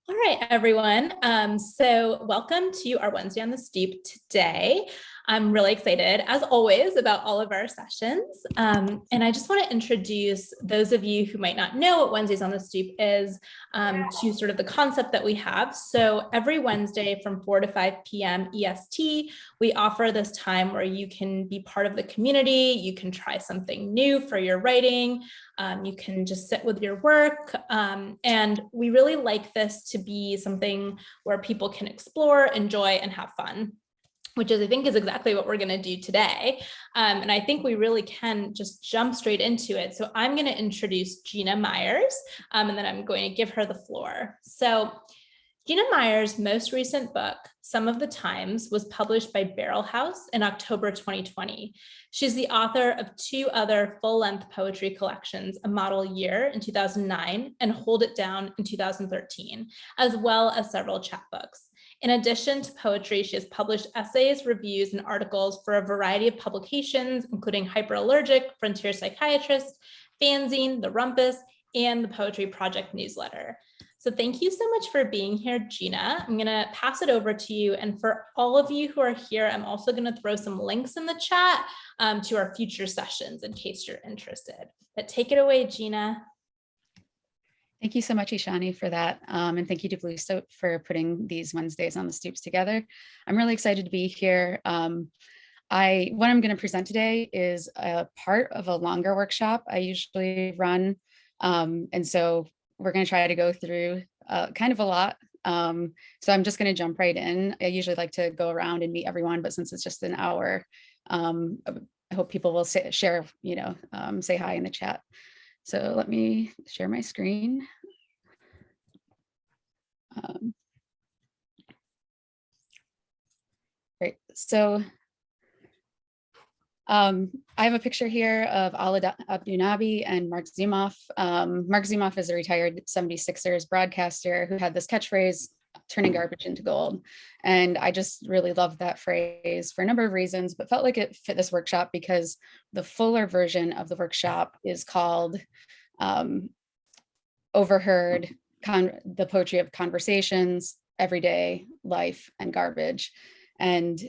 All right, everyone. So welcome to our Wednesday on the Stoop today. I'm really excited, as always, about all of our sessions. And I just want to introduce those of you who might not know what Wednesdays on the Stoop is to sort of the concept that we have. So every Wednesday from 4 to 5 p.m. EST, we offer this time where you can be part of the community. You can try something new for your writing. You can just sit with your work. And we really like this to be something where people can explore, enjoy, and have fun, which I think is exactly what we're going to do today. And I think we really can just jump straight into it. So I'm going to introduce Gina Myers, and then I'm going to give her the floor. So Gina Myers' most recent book, Some of the Times, was published by Barrelhouse in October 2020. She's the author of 2 other full-length poetry collections, A Model Year in 2009 and Hold It Down in 2013, as well as several chapbooks. In addition to poetry, she has published essays, reviews, and articles for a variety of publications, including Hyperallergic, Frontier Psychiatrist, Fanzine, the Rumpus, and the Poetry Project newsletter. So thank you so much for being here, Gina. I'm going to pass it over to you. And for all of you who are here, I'm also going to throw some links in the chat to our future sessions in case you're interested. But take it away, Gina. Thank you so much, Ishani, for that. And thank you to Blue Soap for putting these Wednesdays on the Stoops together. I'm really excited to be here. What I'm going to present today is a part of a longer workshop I usually run. And so we're going to try to go through kind of a lot. So I'm just going to jump right in. I usually like to go around and meet everyone, but since it's just an hour, I hope people will say hi in the chat. So let me share my screen. Great. So I have a picture here of Ala Abdunabi and Marc Zumoff. Marc Zumoff is a retired 76ers broadcaster who had this catchphrase, turning garbage into gold. And I just really love that phrase for a number of reasons, but felt like it fit this workshop because the fuller version of the workshop is called Overheard, the Poetry of Conversations, Everyday Life, and Garbage. And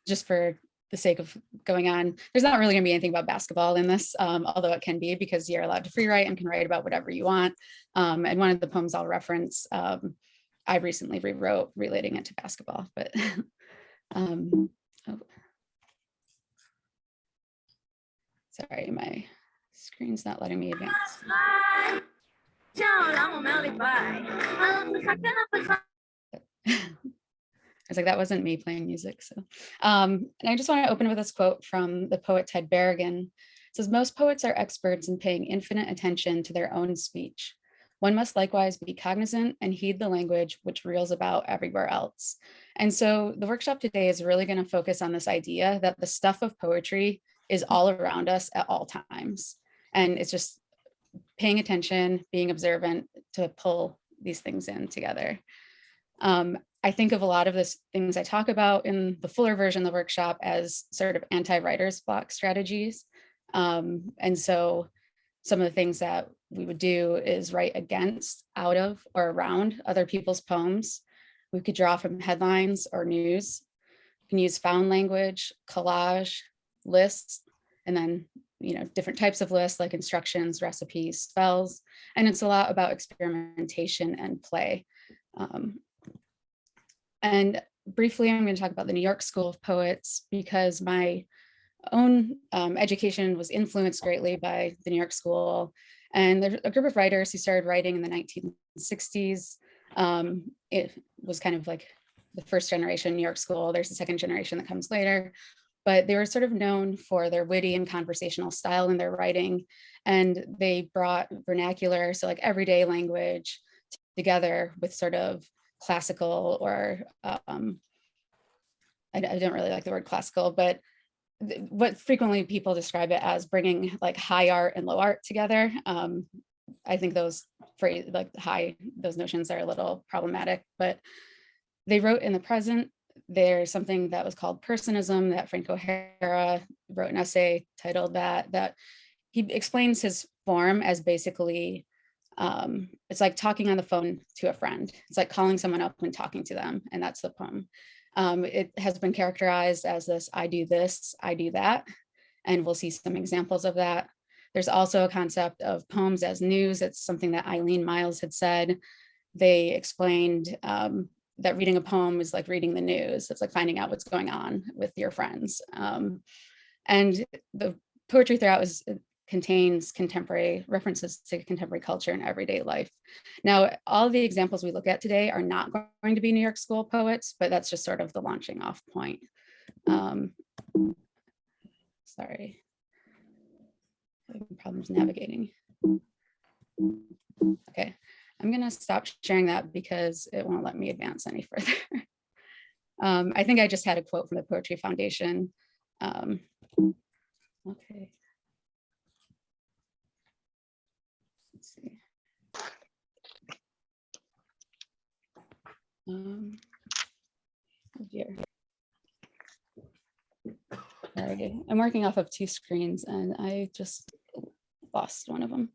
just for the sake of going on, there's not really going to be anything about basketball in this, although it can be because you're allowed to free write and can write about whatever you want. And one of the poems I'll reference, I recently rewrote relating it to basketball, but sorry, my screen's not letting me advance. I was like, that wasn't me playing music. So, and I just want to open with this quote from the poet Ted Berrigan. It says, most poets are experts in paying infinite attention to their own speech. One must likewise be cognizant and heed the language which reels about everywhere else. And so the workshop today is really going to focus on this idea that the stuff of poetry is all around us at all times. And it's just paying attention, being observant to pull these things in together. I think of a lot of the things I talk about in the fuller version of the workshop as sort of anti-writer's block strategies. And so some of the things that we would do is write against, out of, or around other people's poems. We could draw from headlines or news. We can use found language, collage, lists, and then different types of lists like instructions, recipes, spells. And it's a lot about experimentation and play. And briefly, I'm going to talk about the New York School of Poets because my own education was influenced greatly by the New York School. And there's a group of writers who started writing in the 1960s. It was kind of like the first generation New York School. There's a second generation that comes later, but they were sort of known for their witty and conversational style in their writing. And they brought vernacular, so like everyday language, together with sort of classical, or I don't really like the word classical, but what frequently people describe it as bringing like high art and low art together. I think those those notions are a little problematic, but they wrote in the present. There's something that was called personism that Frank O'Hara wrote an essay titled that he explains his form as basically It's like talking on the phone to a friend. It's like calling someone up and talking to them, and that's the poem. It has been characterized as this, I do this, I do that, and we'll see some examples of that. There's also a concept of poems as news. It's something that Eileen Miles had said. They explained that reading a poem is like reading the news. It's like finding out what's going on with your friends. And the poetry throughout contains contemporary references to contemporary culture and everyday life. Now, all the examples we look at today are not going to be New York School poets, but that's just sort of the launching off point. Sorry, having problems navigating. Okay, I'm gonna stop sharing that because it won't let me advance any further. I think I just had a quote from the Poetry Foundation. Okay. Let's see. Oh dear. Alrighty. I'm working off of 2 screens and I just lost one of them.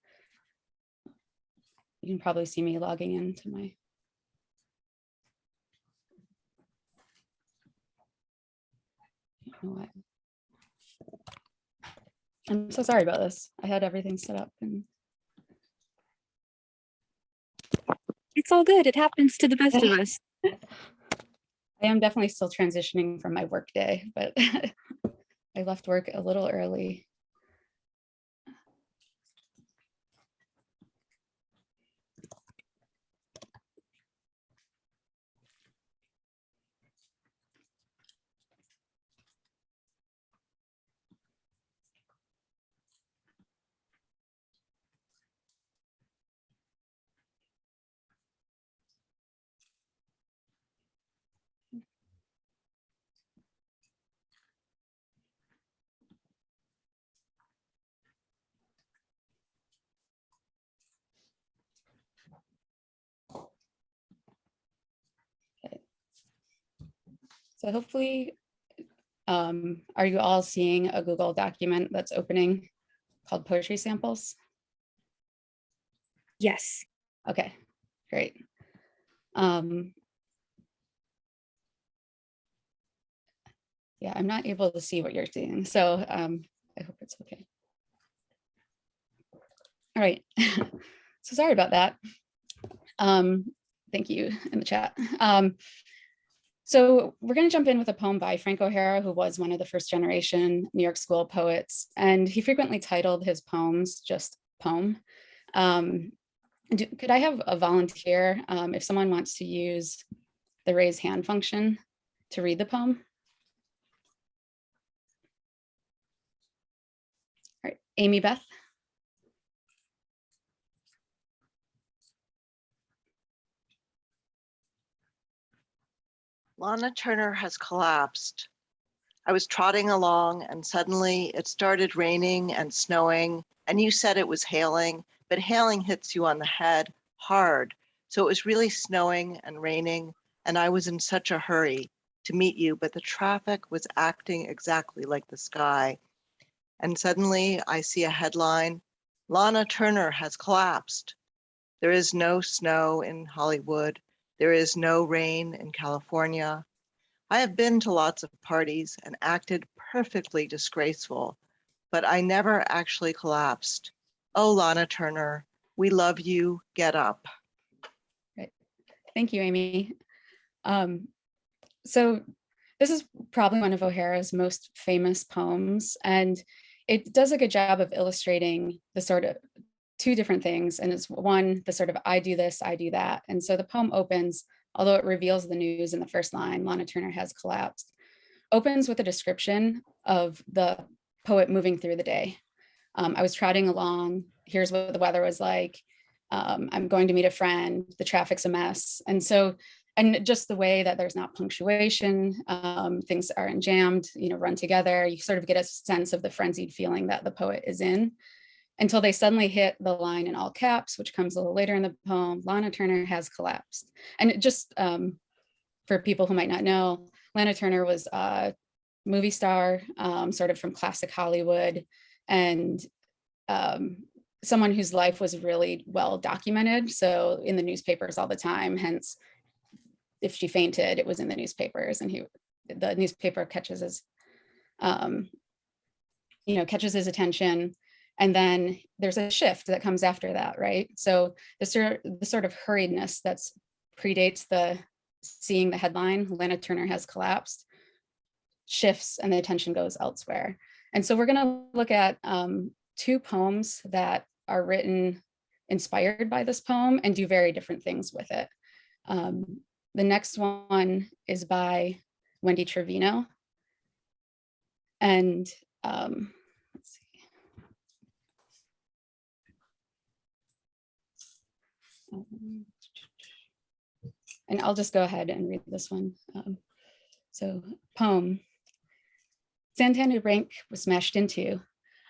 You can probably see me logging into my. I don't know why. I'm so sorry about this. I had everything set up and. It's all good. It happens to the best of us. I am definitely still transitioning from my work day, but I left work a little early. So hopefully, are you all seeing a Google document that's opening called Poetry Samples? Yes. Okay, great. Yeah, I'm not able to see what you're seeing, so I hope it's okay. All right, so sorry about that. Thank you in the chat. So we're going to jump in with a poem by Frank O'Hara, who was one of the first generation New York School poets, and he frequently titled his poems just poem. Could I have a volunteer if someone wants to use the raise hand function to read the poem? All right, Amy Beth. Lana Turner has collapsed. I was trotting along and suddenly it started raining and snowing, and you said it was hailing, but hailing hits you on the head hard. So it was really snowing and raining, and I was in such a hurry to meet you, but the traffic was acting exactly like the sky. And suddenly I see a headline, Lana Turner has collapsed. There is no snow in Hollywood. There is no rain in California. I have been to lots of parties and acted perfectly disgraceful, but I never actually collapsed. Oh, Lana Turner, we love you, get up. Right. Thank you, Amy. So this is probably one of O'Hara's most famous poems, and it does a good job of illustrating the sort of 2 different things. And it's one, the sort of I do this, I do that. And so the poem opens, although it reveals the news in the first line, Lana Turner has collapsed, opens with a description of the poet moving through the day. I was trotting along, here's what the weather was like. I'm going to meet a friend, the traffic's a mess. And so, and just the way that there's not punctuation, things aren't jammed, run together, you sort of get a sense of the frenzied feeling that the poet is in, until they suddenly hit the line in all caps, which comes a little later in the poem, Lana Turner has collapsed. And it just, for people who might not know, Lana Turner was a movie star, sort of from classic Hollywood, and someone whose life was really well documented. So in the newspapers all the time, hence if she fainted, it was in the newspapers, and the newspaper catches his, catches his attention. And then there's a shift that comes after that, right? So the sort of hurriedness that's predates the seeing the headline, Lana Turner has collapsed, shifts and the attention goes elsewhere. And so we're gonna look at 2 poems that are written inspired by this poem and do very different things with it. The next one is by Wendy Trevino. And let's see. And I'll just go ahead and read this one. So poem. Santander Bank was smashed into.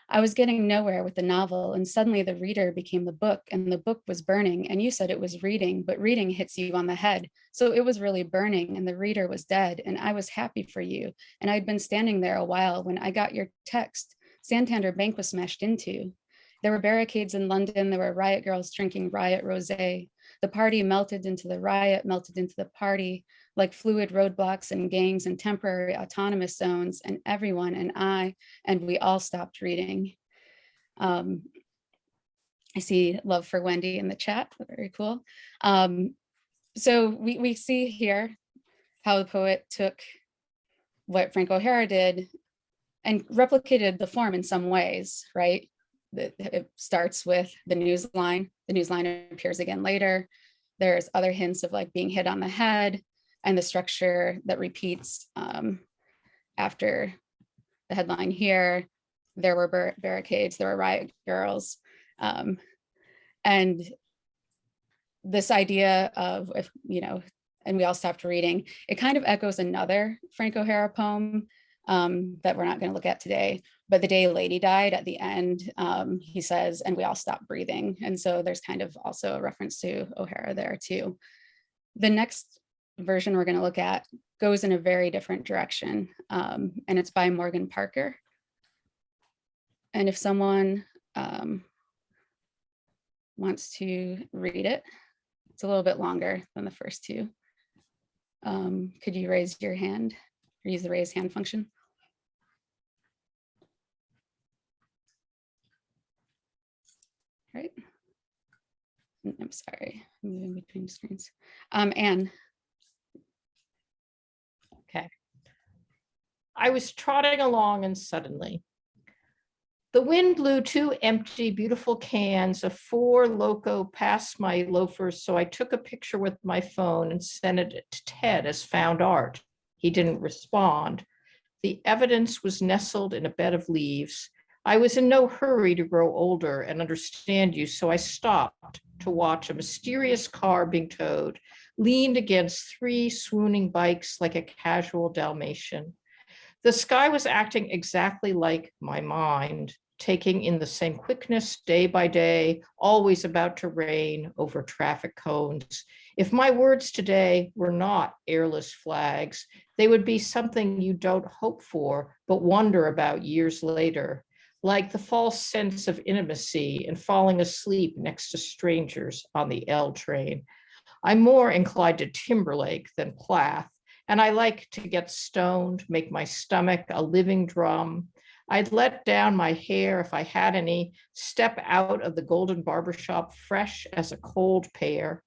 I was getting nowhere with the novel, and suddenly the reader became the book, and the book was burning, and you said it was reading, but reading hits you on the head. So it was really burning, and the reader was dead, and I was happy for you. And I'd been standing there a while when I got your text. Santander Bank was smashed into. There were barricades in London. There were riot girls drinking riot rosé. The party melted into the riot, melted into the party, like fluid roadblocks and gangs and temporary autonomous zones, and everyone and we all stopped reading. I see love for Wendy in the chat, very cool. So we see here how the poet took what Frank O'Hara did and replicated the form in some ways, right? It starts with the newsline. The newsline appears again later. There's other hints of like being hit on the head, and the structure that repeats after the headline here. There were barricades, there were riot girls. And this idea of, and we all stopped reading, it kind of echoes another Frank O'Hara poem that we're not going to look at today. But the day Lady died, at the end, he says, and we all stopped breathing. And so there's kind of also a reference to O'Hara there too. The next version we're going to look at goes in a very different direction, and it's by Morgan Parker. And if someone wants to read it, it's a little bit longer than the first 2. Could you raise your hand or use the raise hand function? All right. I'm sorry, I'm moving between screens. Anne. Okay. I was trotting along and suddenly the wind blew 2 empty, beautiful cans of 4 Loco past my loafers. So I took a picture with my phone and sent it to Ted as found art. He didn't respond. The evidence was nestled in a bed of leaves. I was in no hurry to grow older and understand you, so I stopped to watch a mysterious car being towed, leaned against 3 swooning bikes like a casual Dalmatian. The sky was acting exactly like my mind, taking in the same quickness day by day, always about to rain over traffic cones. If my words today were not airless flags, they would be something you don't hope for, but wonder about years later, like the false sense of intimacy and falling asleep next to strangers on the L train. I'm more inclined to Timberlake than Plath, and I like to get stoned, make my stomach a living drum. I'd let down my hair if I had any, step out of the Golden Barbershop fresh as a cold pear.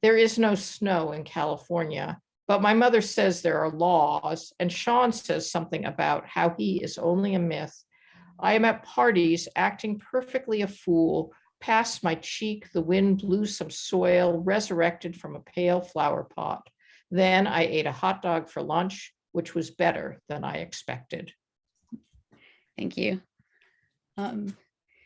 There is no snow in California, but my mother says there are laws, and Sean says something about how he is only a myth. I am at parties acting perfectly a fool. Past my cheek, the wind blew some soil resurrected from a pale flower pot. Then I ate a hot dog for lunch, which was better than I expected. Thank you.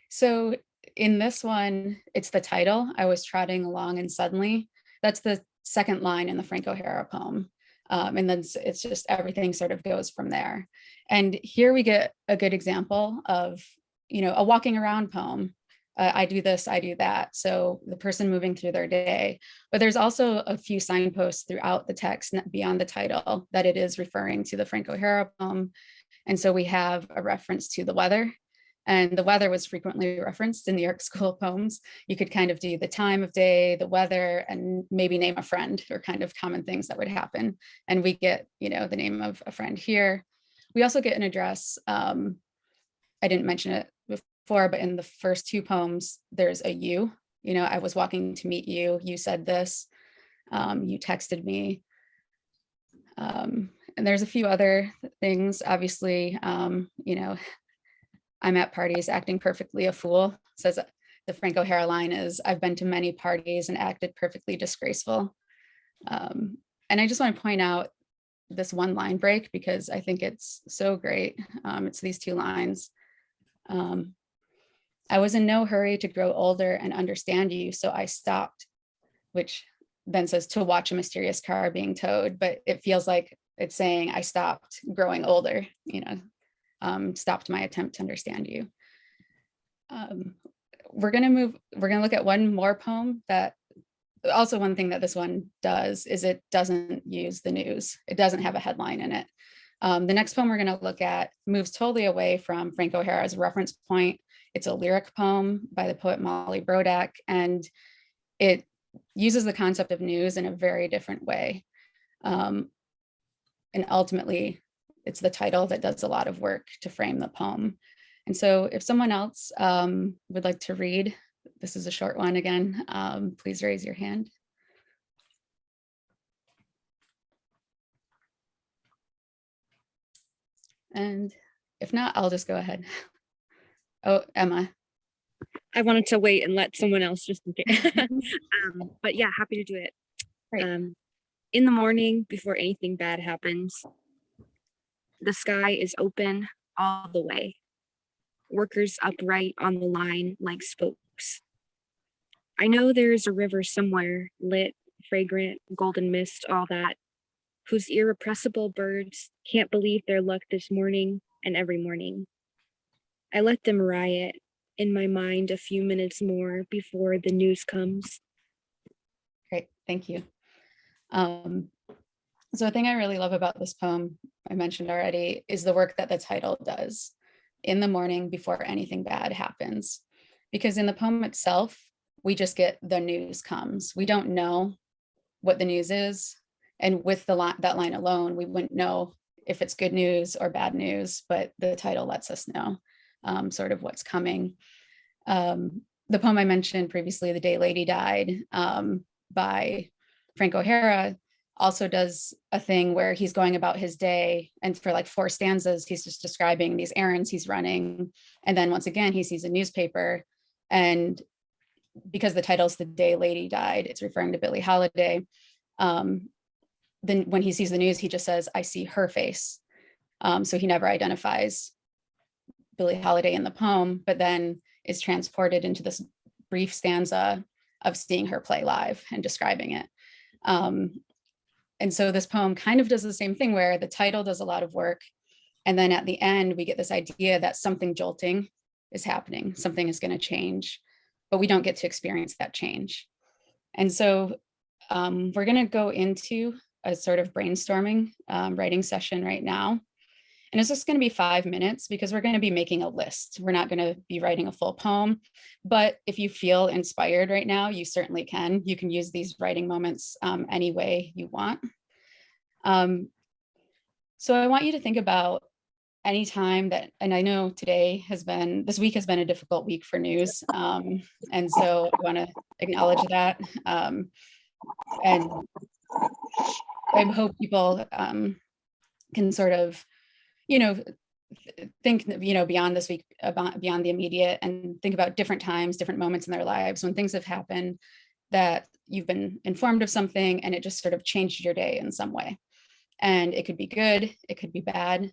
So in this one, it's the title, I was trotting along and suddenly, that's the second line in the Frank O'Hara poem. And then it's just everything sort of goes from there. And here we get a good example of, a walking around poem. I do this, I do that. So the person moving through their day, but there's also a few signposts throughout the text beyond the title that it is referring to the Frank O'Hara poem. And so we have a reference to the weather. And the weather was frequently referenced in New York School poems. You could kind of do the time of day, the weather, and maybe name a friend, or kind of common things that would happen. And we get, the name of a friend here. We also get an address. I didn't mention it before, but in the first two poems, there's a you. I was walking to meet you. You said this. You texted me. And there's a few other things. Obviously, I'm at parties acting perfectly a fool. Says the Frank O'Hara line is, I've been to many parties and acted perfectly disgraceful. And I just want to point out this one line break because I think it's so great. It's these two lines. I was in no hurry to grow older and understand you, so I stopped, which then says to watch a mysterious car being towed, but it feels like it's saying I stopped growing older, stopped my attempt to understand you. We're gonna look at one more poem that, also one thing that this one does is it doesn't use the news. It doesn't have a headline in it. The next poem we're gonna look at moves totally away from Frank O'Hara's reference point. It's a lyric poem by the poet Molly Brodak, and it uses the concept of news in a very different way. And ultimately, it's the title that does a lot of work to frame the poem. And so if someone else would like to read, this is a short one again, please raise your hand. And if not, I'll just go ahead. Oh, Emma. I wanted to wait and let someone else just in case. But yeah, happy to do it. Great. In the morning, before anything bad happens, the sky is open all the way. Workers upright on the line like spokes. I know there is a river somewhere, lit, fragrant, golden mist, all that, whose irrepressible birds can't believe their luck this morning and every morning. I let them riot in my mind a few minutes more before the news comes. Great, thank you. So a thing I really love about this poem, I mentioned already, is the work that the title does. In the morning before anything bad happens. Because in the poem itself, we just get the news comes. We don't know what the news is. And with that line alone, we wouldn't know if it's good news or bad news, but the title lets us know sort of what's coming. The poem I mentioned previously, The Day Lady Died, by Frank O'Hara, also does a thing where he's going about his day, and for like 4 stanzas, he's just describing these errands he's running. And then once again, he sees a newspaper, and because the title's The Day Lady Died, it's referring to Billie Holiday. Then when he sees the news, he just says, I see her face. So he never identifies Billie Holiday in the poem, but then is transported into this brief stanza of seeing her play live and describing it. And so this poem kind of does the same thing where the title does a lot of work. And then at the end, we get this idea that something jolting is happening, something is going to change, but we don't get to experience that change. And so we're going to go into a sort of brainstorming writing session right now. And it's just going to be 5 minutes because we're going to be making a list. We're not going to be writing a full poem, but if you feel inspired right now, you certainly can. You can use these writing moments any way you want. So I want you to think about any time that, and I know this week has been a difficult week for news. And so I want to acknowledge that. And I hope people can sort of think, beyond this week, beyond the immediate, and think about different times, different moments in their lives when things have happened that you've been informed of something and it just sort of changed your day in some way. And it could be good, it could be bad.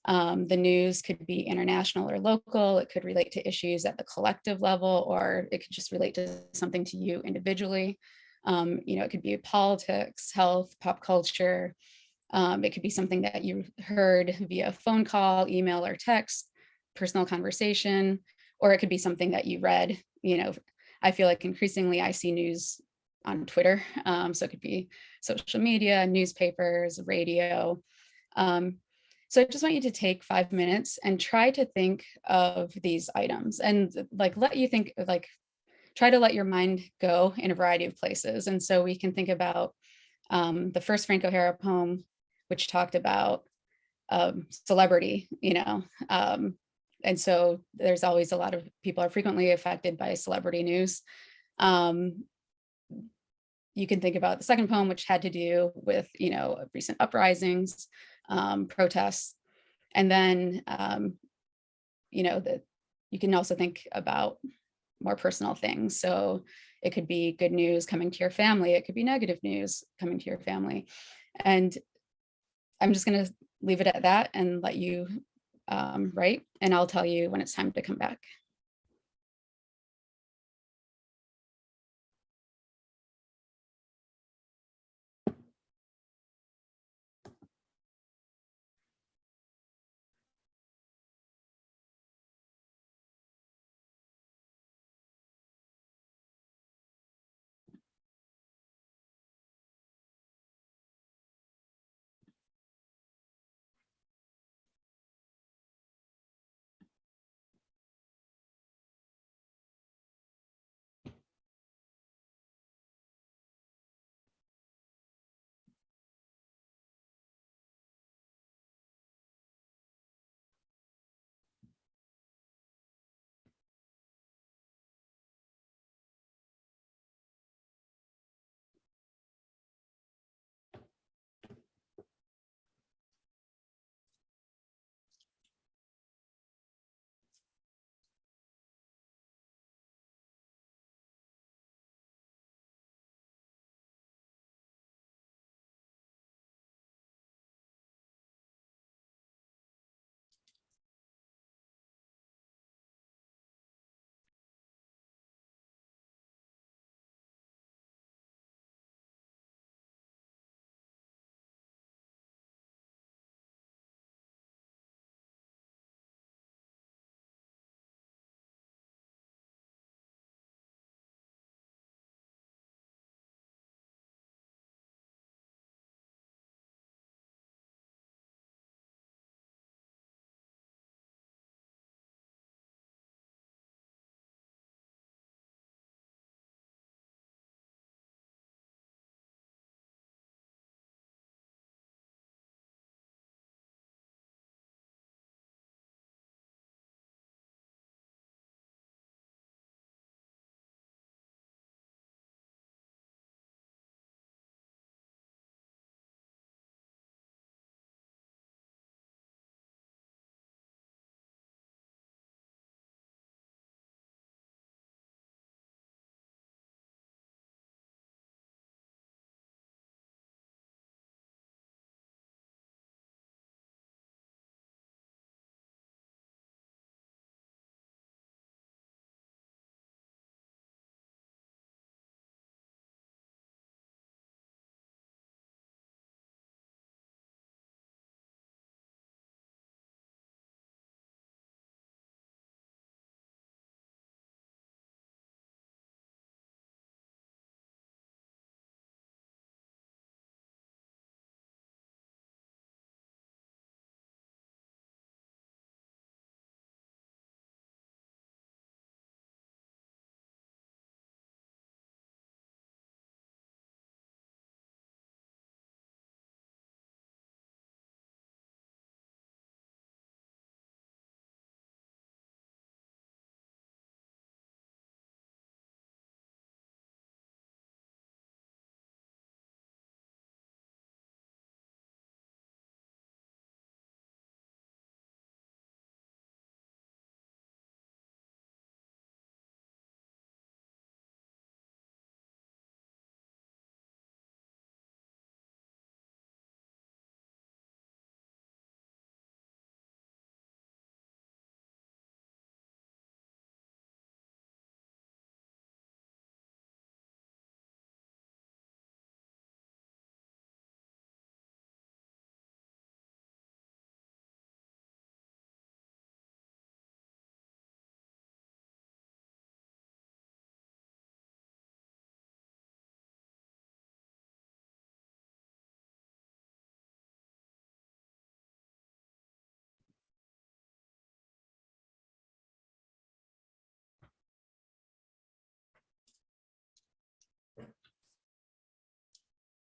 The news could be international or local. It could relate to issues at the collective level, or it could just relate to something to you individually. It could be politics, health, pop culture. It could be something that you heard via phone call, email, or text, personal conversation, or it could be something that you read. I feel like increasingly I see news on Twitter. So it could be social media, newspapers, radio. So I just want you to take 5 minutes and try to think of these items and like let you think, like try to let your mind go in a variety of places. And so we can think about the first Frank O'Hara poem, which talked about celebrity, and so there's always a lot of people are frequently affected by celebrity news. You can think about the second poem, which had to do with, recent uprisings, protests. And then, that you can also think about more personal things. So it could be good news coming to your family. It could be negative news coming to your family. And I'm just going to leave it at that and let you write, and I'll tell you when it's time to come back.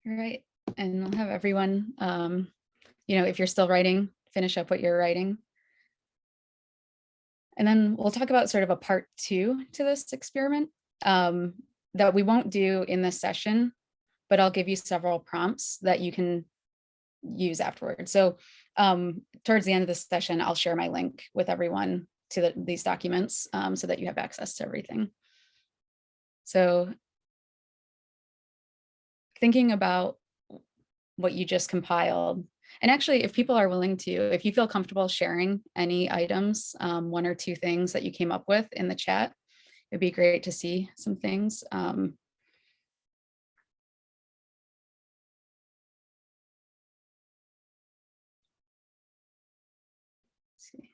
All right, and I'll have everyone, if you're still writing, finish up what you're writing. And then we'll talk about sort of a part 2 to this experiment that we won't do in this session, but I'll give you several prompts that you can use afterwards. So towards the end of this session, I'll share my link with everyone to these documents so that you have access to everything. So thinking about what you just compiled, and actually, if people are willing to, if you feel comfortable sharing any items, 1 or 2 things that you came up with in the chat, it'd be great to see some things. See.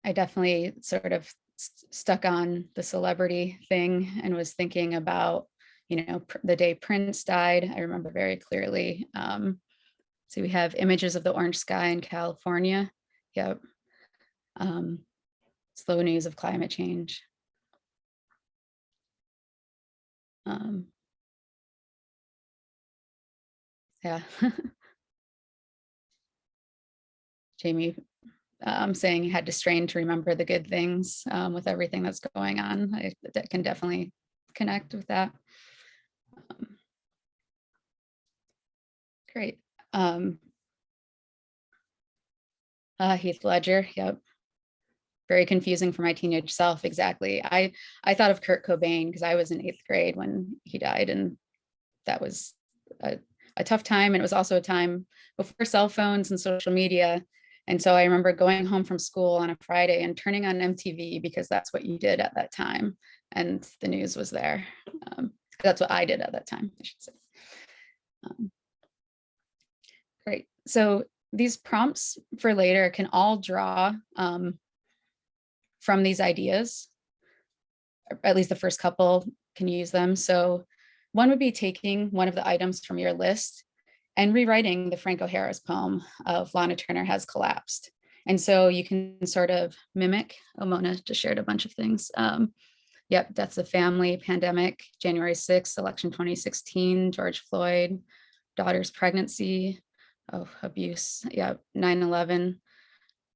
I definitely sort of stuck on the celebrity thing and was thinking about, the day Prince died. I remember very clearly. So we have images of the orange sky in California. Yep. Slow news of climate change. Yeah. Jamie saying had to strain to remember the good things with everything that's going on. That can definitely connect with that. Great. Heath Ledger, yep. Very confusing for my teenage self, exactly. I thought of Kurt Cobain because I was in 8th grade when he died, and that was a tough time. And it was also a time before cell phones and social media. And so I remember going home from school on a Friday and turning on MTV because that's what you did at that time. And the news was there. That's what I did at that time, I should say. Great. So these prompts for later can all draw from these ideas. Or at least the first couple can use them. So one would be taking one of the items from your list and rewriting the Frank O'Hara's poem of Lana Turner Has Collapsed. And so you can sort of mimic, Mona just shared a bunch of things. Yep, Deaths of Family, Pandemic, January 6th, Election 2016, George Floyd, daughter's pregnancy, abuse, yeah, 9/11.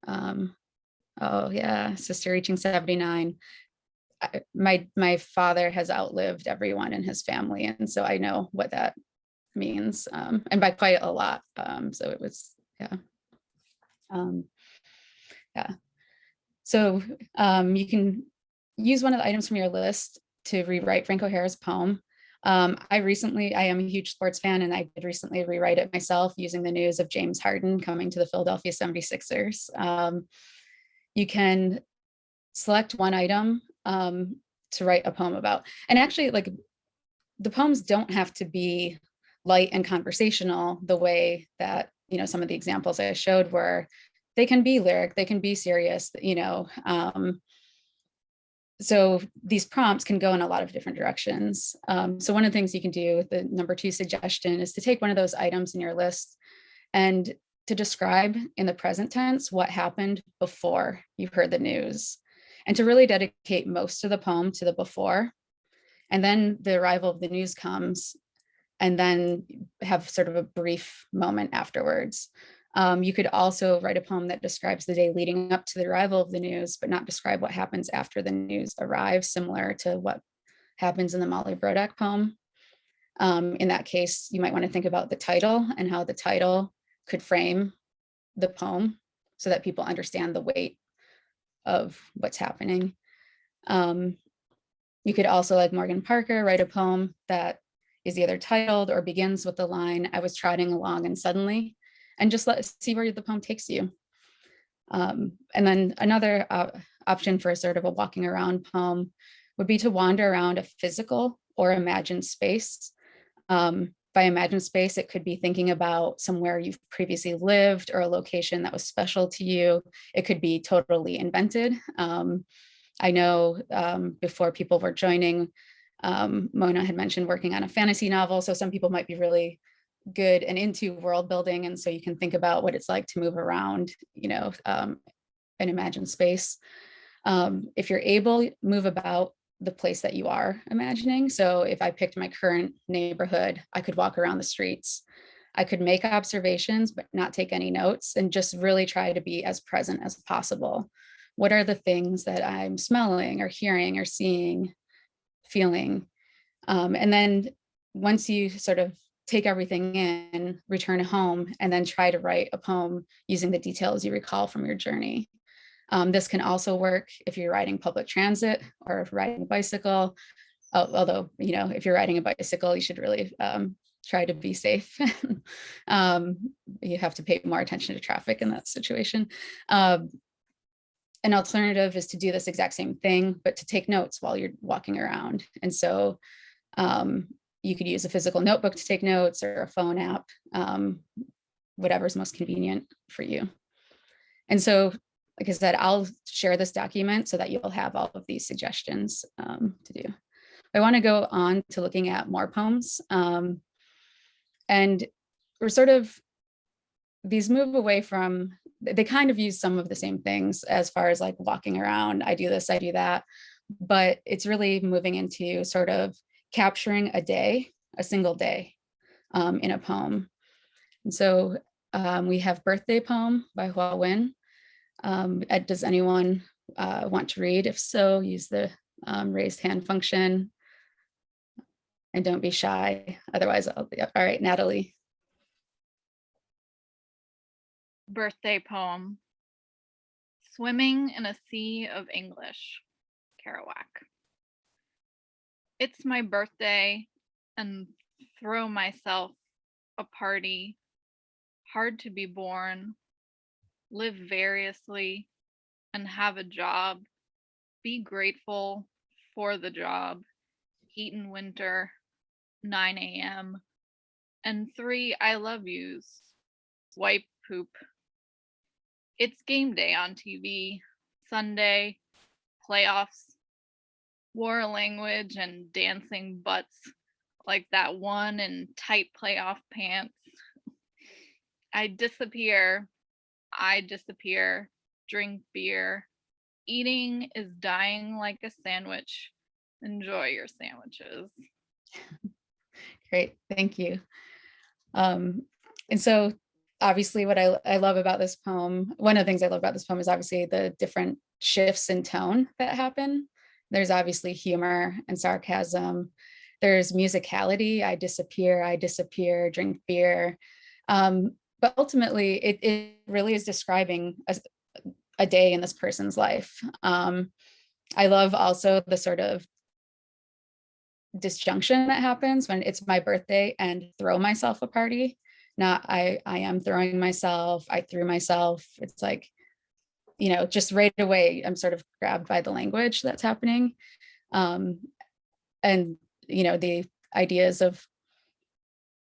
Oh yeah, sister reaching 79. My father has outlived everyone in his family, and so I know what that means, and by quite a lot. So it was, yeah. Yeah. So you can use one of the items from your list to rewrite Frank O'Hara's poem. I am a huge sports fan, and I did recently rewrite it myself using the news of James Harden coming to the Philadelphia 76ers. You can select one item to write a poem about. And actually, like, the poems don't have to be light and conversational the way that, some of the examples I showed were. They can be lyric, they can be serious, so these prompts can go in a lot of different directions. So one of the things you can do, the number 2 suggestion, is to take one of those items in your list and to describe in the present tense what happened before you heard the news, and to really dedicate most of the poem to the before. And then the arrival of the news comes, and then have sort of a brief moment afterwards. You could also write a poem that describes the day leading up to the arrival of the news, but not describe what happens after the news arrives, similar to what happens in the Molly Brodak poem. In that case, you might want to think about the title and how the title could frame the poem so that people understand the weight of what's happening. You could also, like Morgan Parker, write a poem that is either titled or begins with the line, "I was trotting along and suddenly," and just see where the poem takes you. And then another option for sort of a walking around poem would be to wander around a physical or imagined space. By imagined space, it could be thinking about somewhere you've previously lived or a location that was special to you. It could be totally invented. I know before people were joining, Mona had mentioned working on a fantasy novel. So some people might be really good and into world building. And so you can think about what it's like to move around, an imagined space. If you're able, move about the place that you are imagining. So if I picked my current neighborhood, I could walk around the streets. I could make observations, but not take any notes, and just really try to be as present as possible. What are the things that I'm smelling or hearing or seeing, feeling? And then once you sort of take everything in, return home, and then try to write a poem using the details you recall from your journey. This can also work if you're riding public transit or if riding a bicycle. Although, you know, if you're riding a bicycle, you should really try to be safe. You have to pay more attention to traffic in that situation. An alternative is to do this exact same thing, but to take notes while you're walking around. And so you could use a physical notebook to take notes, or a phone app, whatever's most convenient for you. And so, like I said, I'll share this document so that you'll have all of these suggestions to do. I want to go on to looking at more poems. And we're sort of, these move away from, they kind of use some of the same things as far as like walking around, I do this, I do that, but it's really moving into sort of capturing a day, a single day in a poem. And so we have Birthday Poem by Hua Win. Does anyone want to read? If so, use the raised hand function. And don't be shy. Otherwise, all right, Natalie. Birthday poem. Swimming in a sea of English. Kerouac. It's my birthday and throw myself a party. Hard to be born. Live variously and have a job. Be grateful for the job. Heat in winter. 9 a.m. and 3 I love yous. Wipe poop. It's game day on TV. Sunday. Playoffs. War language and dancing butts like that one in tight playoff pants. I disappear. Drink beer. Eating is dying like a sandwich. Enjoy your sandwiches. Great, thank you. And so obviously what I love about this poem, one of the things I love about this poem is obviously the different shifts in tone that happen. There's obviously humor and sarcasm. There's musicality, I disappear, drink beer. But ultimately it really is describing a day in this person's life. I love also the sort of disjunction that happens when it's my birthday and throw myself a party. Not I am throwing myself, I threw myself. It's like, you know, just right away, I'm sort of grabbed by the language that's happening. And, you know, the ideas of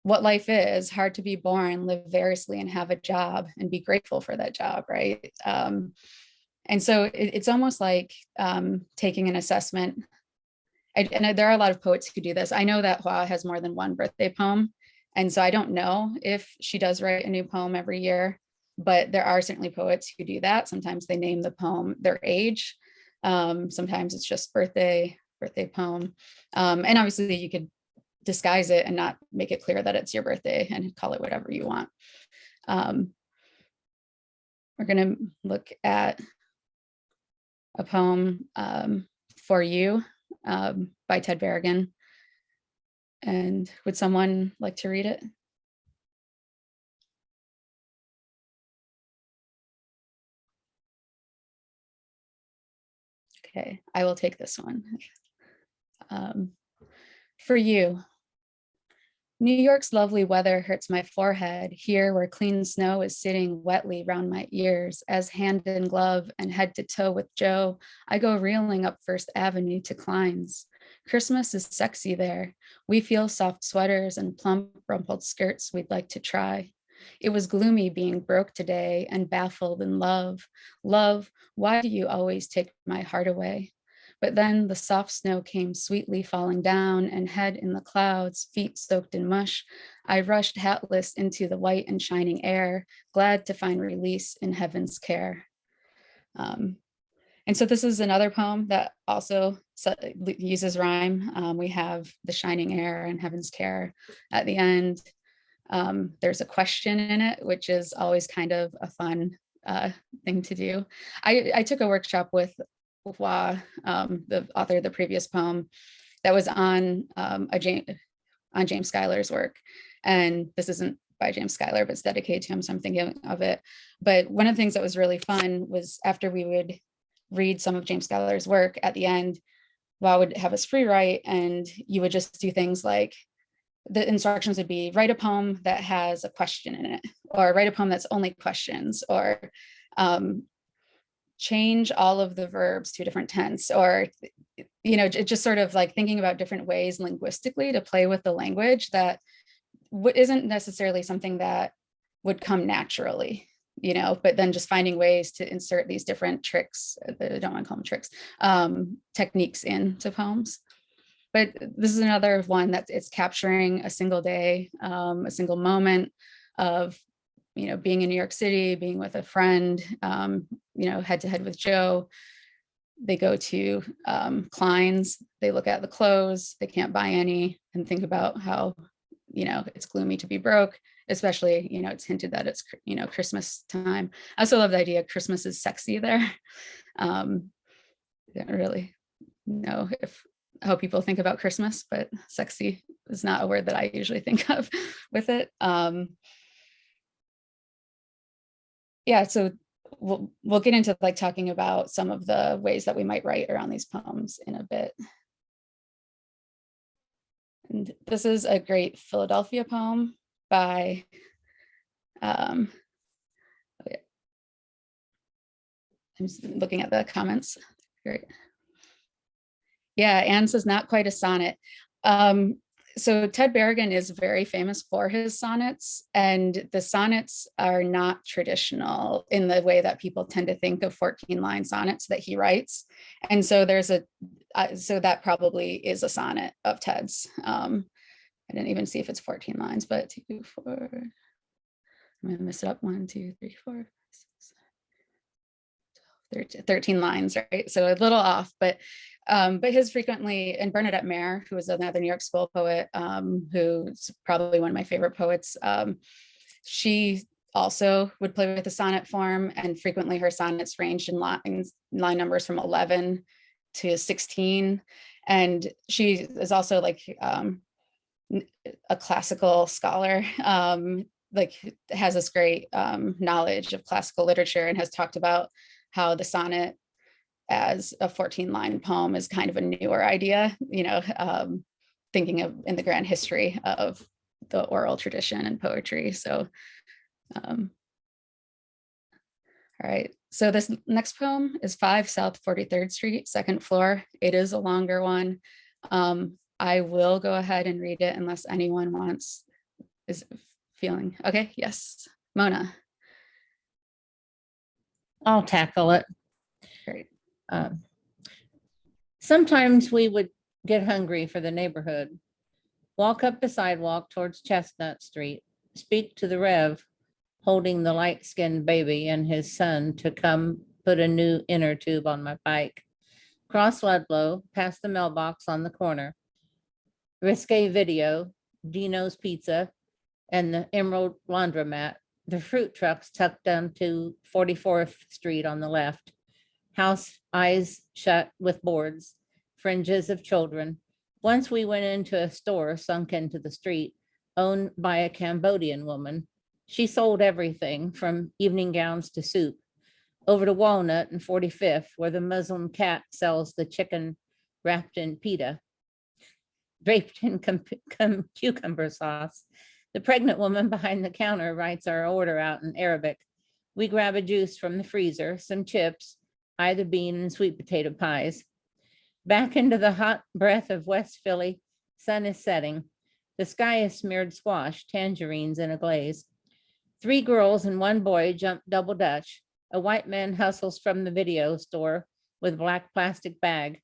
what life is, hard to be born, live variously and have a job and be grateful for that job, right? And so it's almost like taking an assessment. And there are a lot of poets who do this. I know that Hua has more than one birthday poem. And so I don't know if she does write a new poem every year, but there are certainly poets who do that. Sometimes they name the poem their age. Sometimes it's just birthday poem. And obviously you could disguise it and not make it clear that it's your birthday and call it whatever you want. We're gonna look at a poem, For You, by Ted Berrigan. And would someone like to read it? Okay, I will take this one. For you. New York's lovely weather hurts my forehead here where clean snow is sitting wetly round my ears as hand in glove and head to toe with Joe, I go reeling up First Avenue to Klein's. Christmas is sexy there. We feel soft sweaters and plump rumpled skirts we'd like to try. It was gloomy being broke today and baffled in love. Love, why do you always take my heart away? But then the soft snow came sweetly falling down and head in the clouds, feet soaked in mush. I rushed hatless into the white and shining air, glad to find release in heaven's care. And so this is another poem that also uses rhyme. We have the shining air and heaven's care at the end. There's a question in it, which is always kind of a fun thing to do. I took a workshop with Hua, the author of the previous poem, that was on James Schuyler's work. And this isn't by James Schuyler, but it's dedicated to him, so I'm thinking of it. But one of the things that was really fun was after we would read some of James Schuyler's work, at the end, Hua would have us free write, and you would just do things like, the instructions would be write a poem that has a question in it, or write a poem that's only questions, or change all of the verbs to a different tense, or, you know, just sort of like thinking about different ways linguistically to play with the language that isn't necessarily something that would come naturally, you know, but then just finding ways to insert these different tricks, I don't want to call them tricks, techniques into poems. But this is another one that it's capturing a single day, a single moment of, you know, being in New York City, being with a friend, you know, head to head with Joe. They go to Klein's, they look at the clothes, they can't buy any, and think about how, you know, it's gloomy to be broke, especially, you know, it's hinted that it's, you know, Christmas time. I also love the idea Christmas is sexy there. I don't really know how people think about Christmas, but sexy is not a word that I usually think of with it. Yeah, so we'll get into like talking about some of the ways that we might write around these poems in a bit. And this is a great Philadelphia poem by, I'm just looking at the comments. Great. Yeah, Anne says not quite a sonnet. So Ted Berrigan is very famous for his sonnets, and the sonnets are not traditional in the way that people tend to think of 14-line sonnets that he writes. And so there's so that probably is a sonnet of Ted's. I didn't even see if it's 14 lines, but 2, 4, I'm gonna mess it up, 1, 2, 3, 4, 6, 13 lines, right? So a little off, but his frequently, and Bernadette Mayer, who was another New York School poet, who's probably one of my favorite poets, she also would play with the sonnet form, and frequently her sonnets ranged in line numbers from 11 to 16. And she is also like a classical scholar, like has this great knowledge of classical literature, and has talked about how the sonnet as a 14-line poem is kind of a newer idea, you know, thinking of in the grand history of the oral tradition and poetry. So, all right. So this next poem is 5 South 43rd Street, 2nd floor. It is a longer one. I will go ahead and read it unless anyone is feeling, okay, yes, Mona. I'll tackle it. Great. Sometimes we would get hungry for the neighborhood, walk up the sidewalk towards Chestnut Street, speak to the Rev, holding the light-skinned baby and his son to come put a new inner tube on my bike, cross Ludlow, past the mailbox on the corner, Risque Video, Dino's Pizza, and the Emerald Laundromat, the fruit trucks tucked down to 44th Street on the left, house eyes shut with boards, fringes of children. Once we went into a store sunk into the street, owned by a Cambodian woman. She sold everything from evening gowns to soup. Over to Walnut and 45th, where the Muslim cat sells the chicken wrapped in pita, draped in cucumber sauce. The pregnant woman behind the counter writes our order out in Arabic. We grab a juice from the freezer, some chips, either bean and sweet potato pies. Back into the hot breath of West Philly, sun is setting. The sky is smeared squash, tangerines in a glaze. 3 girls and 1 boy jump double dutch. A white man hustles from the video store with black plastic bag.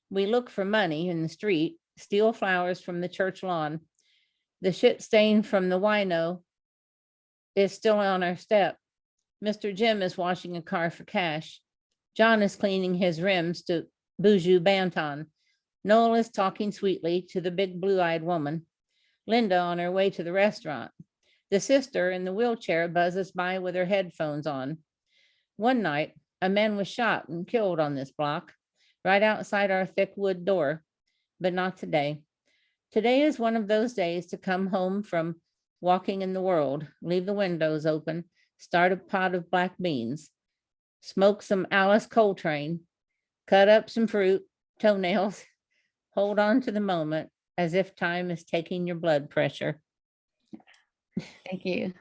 We look for money in the street, steal flowers from the church lawn. The shit stain from the wino is still on our step. Mr. Jim is washing a car for cash. John is cleaning his rims to Buju Banton. Noel is talking sweetly to the big blue-eyed woman. Linda on her way to the restaurant. The sister in the wheelchair buzzes by with her headphones on. One night, a man was shot and killed on this block, right outside our thick wood door, but not today. Today is one of those days to come home from walking in the world, leave the windows open, start a pot of black beans, smoke some Alice Coltrane, cut up some fruit, toenails, hold on to the moment as if time is taking your blood pressure. Thank you.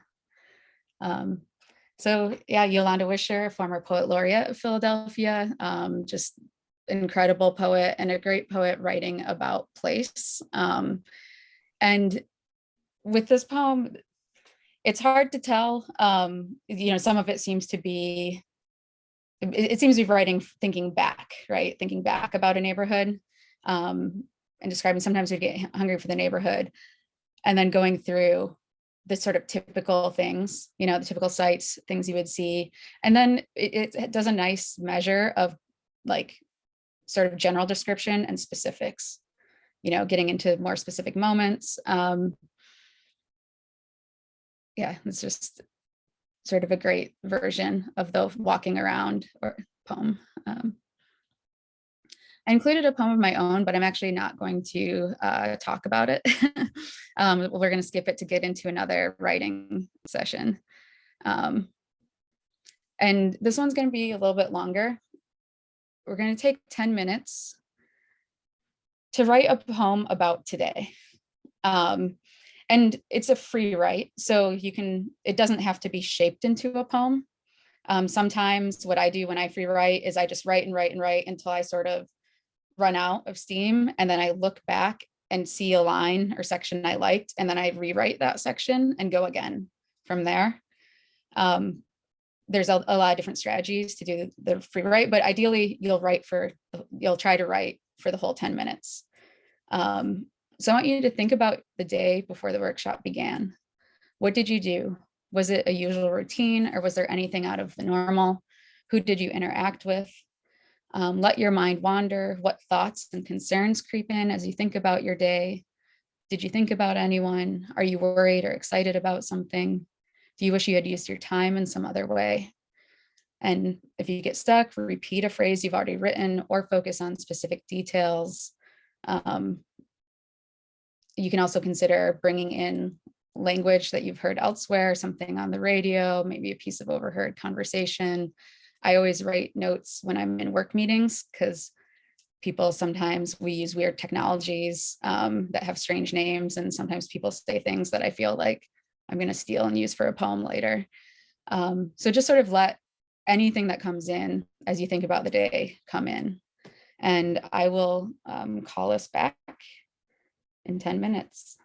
So yeah, Yolanda Wisher, former poet laureate of Philadelphia, just incredible poet and a great poet writing about place. And with this poem, it's hard to tell, some of it seems to be, it seems to be writing, thinking back, right? Thinking back about a neighborhood, and describing, sometimes we get hungry for the neighborhood, and then going through the sort of typical things, the typical sites, things you would see. And then it does a nice measure of like sort of general description and specifics, getting into more specific moments. Yeah, it's just sort of a great version of the walking around or poem. I included a poem of my own, but I'm actually not going to talk about it. We're going to skip it to get into another writing session. And this one's going to be a little bit longer. We're going to take 10 minutes to write a poem about today. And it's a free write, so it doesn't have to be shaped into a poem. Sometimes what I do when I free write is I just write and write and write until I sort of run out of steam, and then I look back and see a line or section I liked, and then I rewrite that section and go again from there. There's a lot of different strategies to do the free write, but ideally you'll try to write for the whole 10 minutes. So I want you to think about the day before the workshop began. What did you do? Was it a usual routine, or was there anything out of the normal? Who did you interact with? Let your mind wander. What thoughts and concerns creep in as you think about your day? Did you think about anyone? Are you worried or excited about something? Do you wish you had used your time in some other way? And if you get stuck, repeat a phrase you've already written or focus on specific details. You can also consider bringing in language that you've heard elsewhere, something on the radio, maybe a piece of overheard conversation. I always write notes when I'm in work meetings, because sometimes we use weird technologies that have strange names, and sometimes people say things that I feel like I'm going to steal and use for a poem later. So just sort of let anything that comes in as you think about the day come in. And I will call us back in 10 minutes.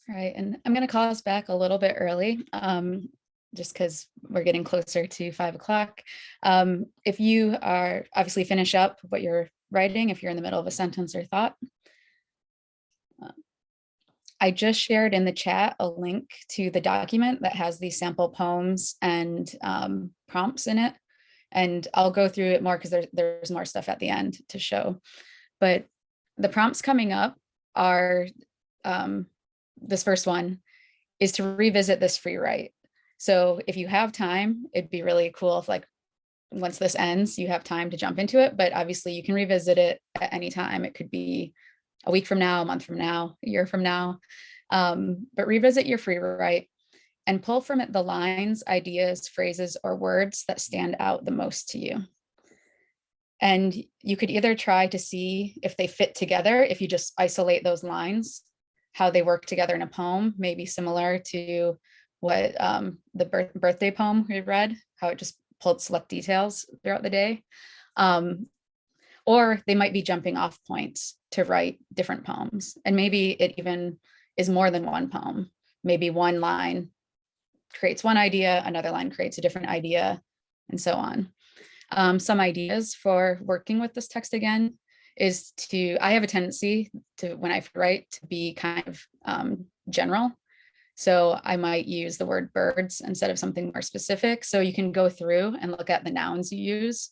All right, and I'm going to call us back a little bit early, just because we're getting closer to 5 o'clock. If you are obviously finish up what you're writing, if you're in the middle of a sentence or thought. I just shared in the chat a link to the document that has these sample poems and prompts in it. And I'll go through it more because there's more stuff at the end to show. But the prompts coming up are, this first one is to revisit this free write. So if you have time, it'd be really cool if, like, once this ends, you have time to jump into it, but obviously you can revisit it at any time. It could be a week from now, a month from now, a year from now, but revisit your free write and pull from it the lines, ideas, phrases, or words that stand out the most to you. And you could either try to see if they fit together, if you just isolate those lines, how they work together in a poem, maybe similar to what the birthday poem we read, how it just pulled select details throughout the day. Or they might be jumping off points to write different poems. And maybe it even is more than one poem. Maybe one line creates one idea, another line creates a different idea, and so on. Some ideas for working with this text again is to, I have a tendency to, when I write, to be kind of general. So I might use the word birds instead of something more specific. So you can go through and look at the nouns you use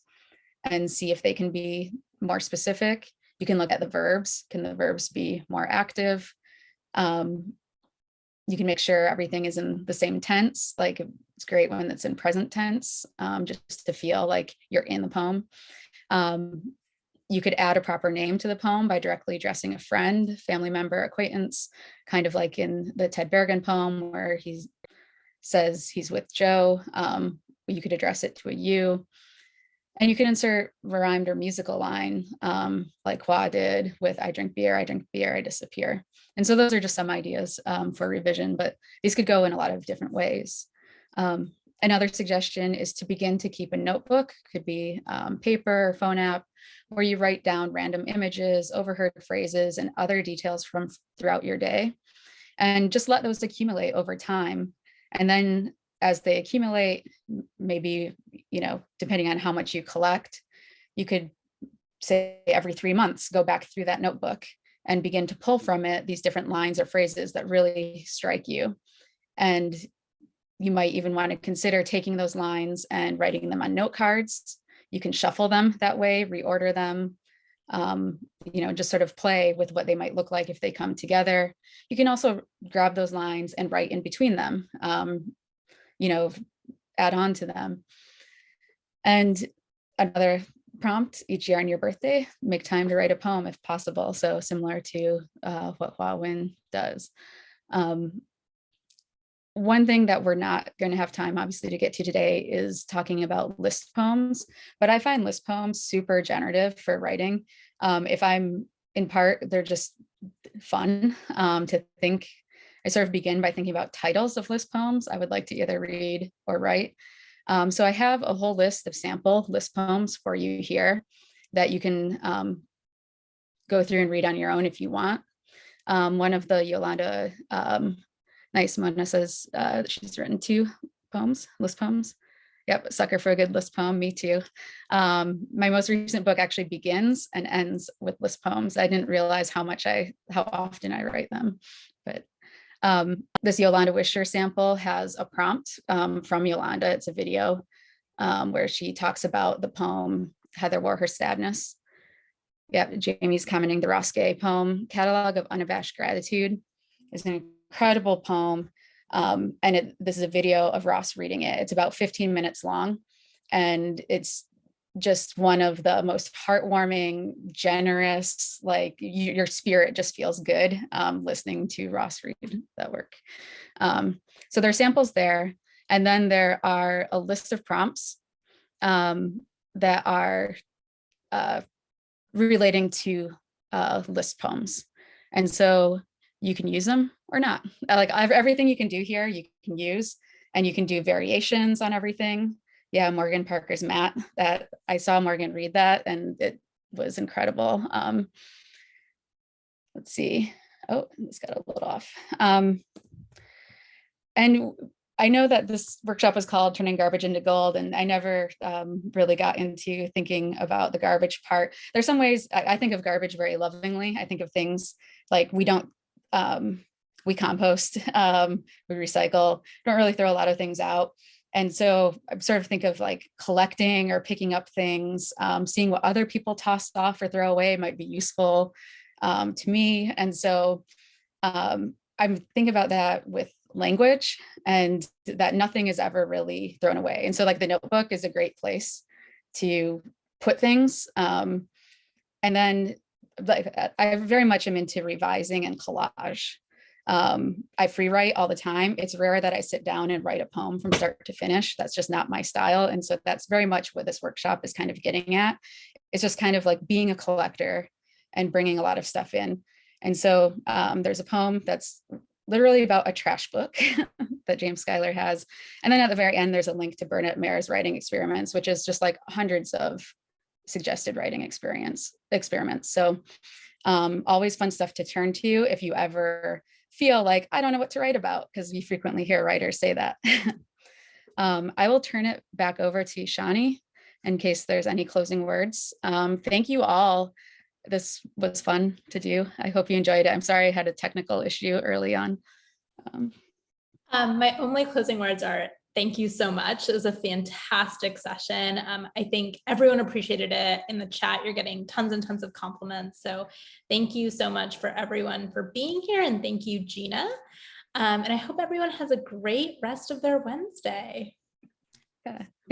and see if they can be more specific. You can look at the verbs. Can the verbs be more active? You can make sure everything is in the same tense. Like, it's great when it's in present tense, just to feel like you're in the poem. You could add a proper name to the poem by directly addressing a friend, family member, acquaintance, kind of like in the Ted Berrigan poem where he says he's with Joe. You could address it to a you. And you can insert a rhymed or musical line, like Qua did with I drink beer, I disappear. And so those are just some ideas for revision, but these could go in a lot of different ways. Another suggestion is to begin to keep a notebook, could be paper or phone app, where you write down random images, overheard phrases, and other details from throughout your day. And just let those accumulate over time. And then as they accumulate, maybe, depending on how much you collect, you could say every 3 months, go back through that notebook and begin to pull from it these different lines or phrases that really strike you. And you might even want to consider taking those lines and writing them on note cards. You can shuffle them that way, reorder them, just sort of play with what they might look like if they come together. You can also grab those lines and write in between them, add on to them. And another prompt, each year on your birthday, make time to write a poem if possible. So similar to what Hua Win does. One thing that we're not going to have time, obviously, to get to today is talking about list poems, but I find list poems super generative for writing. If I'm in part, they're just fun to think. I sort of begin by thinking about titles of list poems I would like to either read or write. So I have a whole list of sample list poems for you here that you can go through and read on your own if you want. One of the Yolanda Wisher says she's written 2 poems, list poems. Yep, sucker for a good list poem, me too. My most recent book actually begins and ends with list poems. I didn't realize how often I write them, but this Yolanda Wisher sample has a prompt from Yolanda. It's a video where she talks about the poem Heather Wore Her Sadness. Yeah, Jamie's commenting the Ross Gay poem, Catalog of Unabashed Gratitude, is an incredible poem. This is a video of Ross reading it. It's about 15 minutes long, and it's just one of the most heartwarming, generous, like your spirit just feels good listening to Ross read that work. So there are samples there. And then there are a list of prompts that are relating to list poems. And so you can use them or not. Like everything you can do here, you can use, and you can do variations on everything. Yeah, Morgan Parker's Matt, that I saw Morgan read that and it was incredible. Let's see. oh, this got a little off. And I know that this workshop was called Turning Garbage into Gold, and I never really got into thinking about the garbage part. There's some ways I think of garbage very lovingly. I think of things like we compost, we recycle, don't really throw a lot of things out. And so I sort of think of like collecting or picking up things, seeing what other people toss off or throw away might be useful to me. And so I'm thinking about that with language, and that nothing is ever really thrown away. And so like the notebook is a great place to put things. And then like I very much am into revising and collage. I free write all the time. It's rare that I sit down and write a poem from start to finish. That's just not my style. And so that's very much what this workshop is kind of getting at. It's just kind of like being a collector and bringing a lot of stuff in. And so there's a poem that's literally about a trash book that James Schuyler has. And then at the very end, there's a link to Bernadette Mayer's writing experiments, which is just like hundreds of suggested writing experiments. So always fun stuff to turn to if you ever feel like, I don't know what to write about, because we frequently hear writers say that. I will turn it back over to Shani in case there's any closing words. Thank you all. This was fun to do. I hope you enjoyed it. I'm sorry I had a technical issue early on. My only closing words are thank you so much. It was a fantastic session. I think everyone appreciated it. In the chat, you're getting tons and tons of compliments. So thank you so much for everyone for being here. And thank you, Gina. And I hope everyone has a great rest of their Wednesday. Yeah.